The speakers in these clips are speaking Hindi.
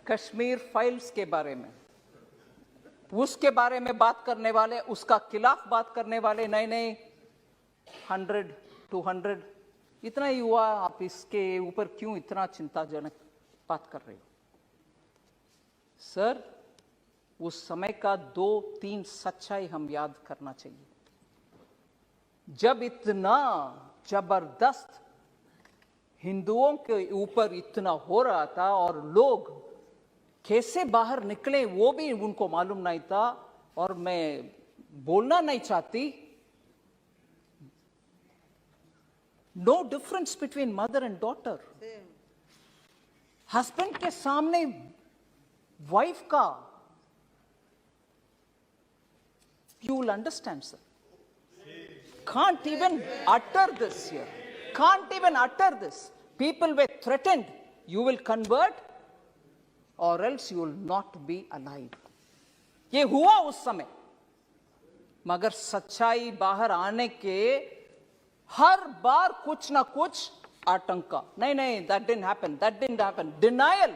कश्मीर फाइल्स के बारे में, उसके बारे में बात करने वाले, उसका खिलाफ बात करने वाले, नहीं नहीं 100 200 इतना ही हुआ, आप इसके ऊपर क्यों इतना चिंताजनक बात कर रहे हो? सर, उस समय का 2-3 सच्चाई हम याद करना चाहिए। जब इतना जबरदस्त हिंदुओं के ऊपर इतना हो रहा था और लोग कैसे बाहर निकले वो भी उनको मालूम नहीं था, और मैं बोलना नहीं चाहती, no difference between mother and daughter. Husband के सामने वाइफ का, you will understand, sir. Can't even utter this here. Can't even utter this. People were threatened. You will convert or else you will not be alive. ये हुआ उस समय, मगर सच्चाई बाहर आने के हर बार कुछ ना कुछ आतंका, नहीं नहीं that didn't happen, that didn't happen. Denial,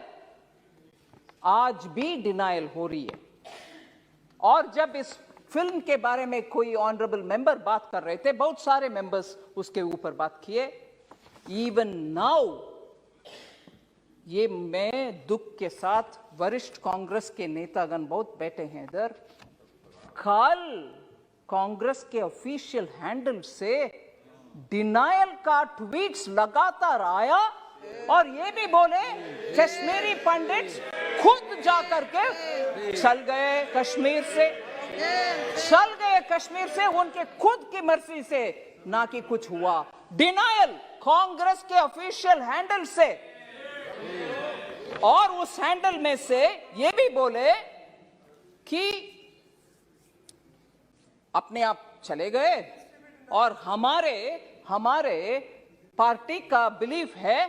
आज भी डिनायल हो रही है। और जब इस फिल्म के बारे में कोई ऑनरेबल मेंबर बात कर रहे थे, बहुत सारे मेंबर्स उसके ऊपर बात किए, इवन नाउ, ये मैं दुख के साथ, वरिष्ठ कांग्रेस के नेतागण बहुत बैठे हैं इधर, कल कांग्रेस के ऑफिशियल हैंडल से डिनायल का ट्वीट्स लगातार आया, और ये भी बोले कश्मीरी पंडित्स खुद जाकर के चल गए कश्मीर से, चल गए कश्मीर से उनके खुद की मर्जी से, ना कि कुछ हुआ। डिनायल कांग्रेस के ऑफिशियल हैंडल से, और उस हैंडल में से ये भी बोले कि अपने आप चले गए, और हमारे पार्टी का बिलीफ है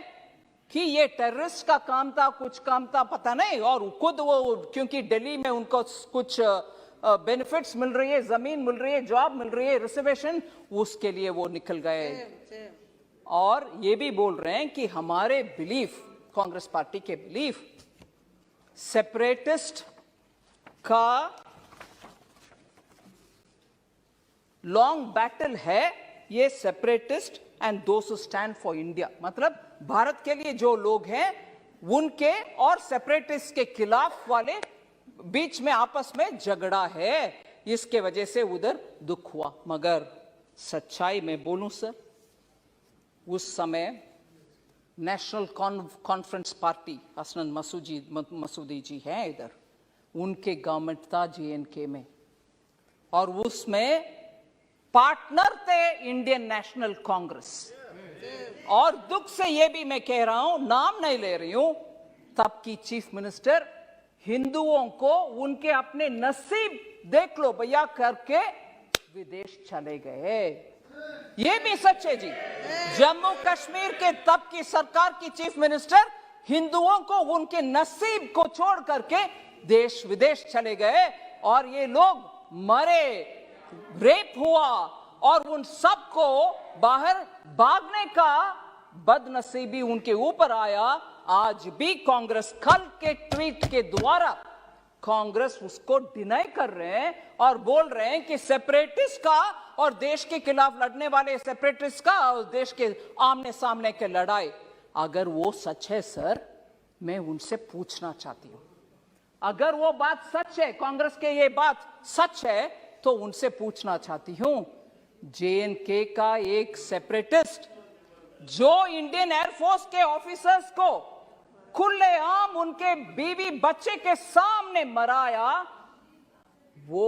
कि ये टेररिस्ट का काम था, कुछ काम था, पता नहीं, और खुद वो क्योंकि दिल्ली में उनको कुछ बेनिफिट्स मिल रही है, जमीन मिल रही है, जॉब मिल रही है, रिजर्वेशन, उसके लिए वो निकल गए। और ये भी बोल रहे हैं कि हमारे बिलीफ, कांग्रेस पार्टी के बिलीफ, सेपरेटिस्ट का लॉन्ग बैटल है ये, separatist and those who stand for India, मतलब भारत के लिए जो लोग हैं उनके और सेपरेटिस्ट के खिलाफ वाले बीच में आपस में झगड़ा है, इसके वजह से उधर दुख हुआ। मगर सच्चाई में बोलूं सर, उस समय नेशनल कॉन्फ्रेंस पार्टी, हसनन मसूदी जी हैं इधर, उनके गवर्नमेंट था JNK में, और उसमें पार्टनर थे इंडियन नेशनल कांग्रेस। और दुख से ये भी मैं कह रहा हूं, नाम नहीं ले रही हूं, तब की चीफ मिनिस्टर हिंदुओं को उनके अपने नसीब देख लो भैया करके विदेश चले गए। ये भी सच है जी। जम्मू कश्मीर के तब की सरकार की चीफ मिनिस्टर हिंदुओं को उनके नसीब को छोड़ करके देश विदेश चले गए, और ये लोग मरे, रेप हुआ, और उन सबको बाहर भागने का बदनसीबी उनके ऊपर आया। आज भी कांग्रेस कल के ट्वीट के द्वारा कांग्रेस उसको डिनाई कर रहे हैं और बोल रहे हैं कि सेपरेटिस्ट का और देश के खिलाफ लड़ने वाले सेपरेटिस्ट का और देश के आमने सामने के लड़ाई, अगर वो सच है सर, मैं उनसे पूछना चाहती हूं, अगर वो बात सच है, कांग्रेस के ये बात सच है, तो उनसे पूछना चाहती हूं, JNK का एक सेपरेटिस्ट जो इंडियन एयरफोर्स के ऑफिसर्स को खुलेआम उनके बीवी बच्चे के सामने मराया, वो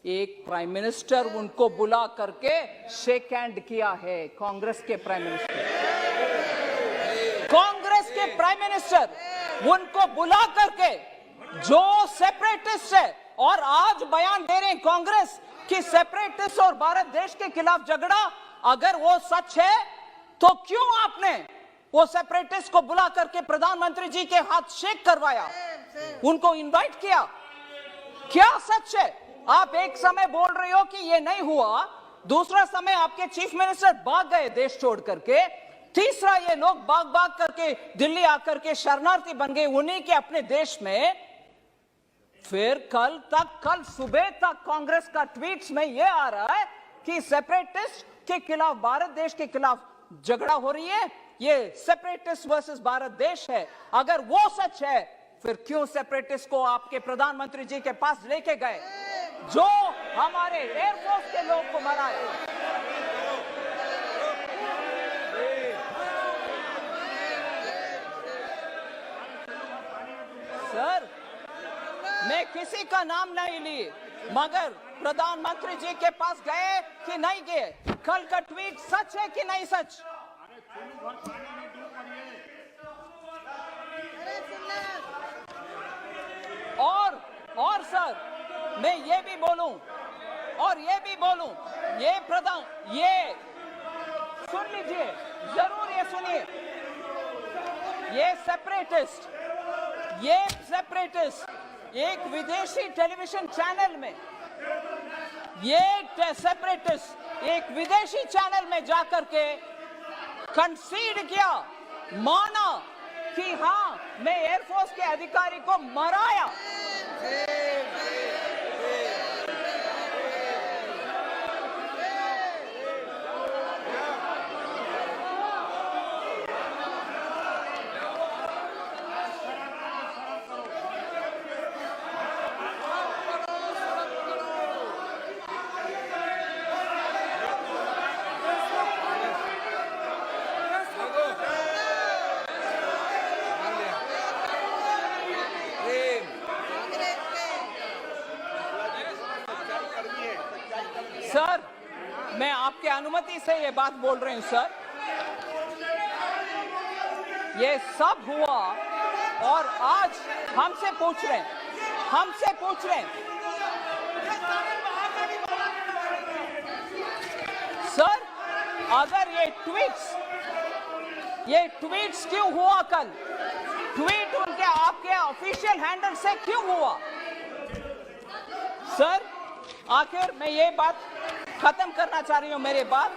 एक प्राइम मिनिस्टर उनको बुला करके शेक हैंड किया है। कांग्रेस के प्राइम मिनिस्टर, कांग्रेस के प्राइम मिनिस्टर उनको बुला करके, जो सेपरेटिस्ट है, और आज बयान दे रहे हैं कांग्रेस कि सेपरेटिस्ट और भारत देश के खिलाफ झगड़ा, अगर वो सच है तो क्यों आपने वो सेपरेटिस्ट को बुला करके प्रधानमंत्री जी के हाथ शेक करवाया, उनको इनवाइट किया? क्या सच है? आप एक समय बोल रहे हो कि ये नहीं हुआ, दूसरा समय आपके चीफ मिनिस्टर भाग गए देश छोड़ करके, तीसरा, ये लोग भाग भाग करके दिल्ली आकर के शरणार्थी बन गए उन्हीं के अपने देश में। फिर कल सुबह तक कांग्रेस का ट्वीट्स में ये आ रहा है कि सेपरेटिस्ट के खिलाफ, भारत देश के खिलाफ झगड़ा हो रही है, ये सेपरेटिस्ट वर्सेस भारत देश है। अगर वो सच है, फिर क्यों सेपरेटिस्ट को आपके प्रधानमंत्री जी के पास लेके गए, जो हमारे एयरफोर्स के लोग को मरा है? सर, मैं किसी का नाम नहीं ली, मगर प्रधानमंत्री जी के पास गए कि नहीं गए? कल का ट्वीट सच है कि नहीं सच? और सर, मैं ये भी बोलूं, ये सुन लीजिए, जरूर ये सुनिए, ये सेपरेटिस्ट एक विदेशी टेलीविजन चैनल में, एक विदेशी चैनल में जाकर के कंसीड किया, माना कि हाँ, मैं एयरफोर्स के अधिकारी को मराया। सर, मैं आपके अनुमति से ये बात बोल रही हूं सर। ये सब हुआ और आज हमसे पूछ रहे हैं सर, अगर ये ट्वीट्स क्यों हुआ? कल ट्वीट उनके आपके ऑफिशियल हैंडल से क्यों हुआ? सर, आखिर मैं ये बात खत्म करना चाह रही हूं, मेरी बात।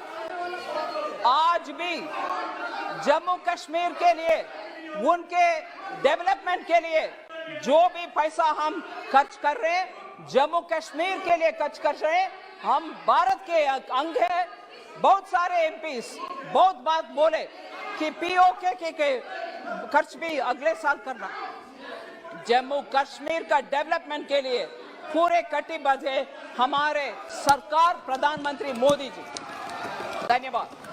आज भी जम्मू कश्मीर के लिए, उनके डेवलपमेंट के लिए जो भी पैसा हम खर्च कर रहे हैं, जम्मू कश्मीर के लिए खर्च कर रहे हैं। हम भारत के अंग है। बहुत सारे एमपीस बहुत बात बोले कि पीओके के खर्च भी अगले साल करना। जम्मू कश्मीर का डेवलपमेंट के लिए पूरे कटिबद्ध है हमारे सरकार, प्रधानमंत्री मोदी जी। धन्यवाद।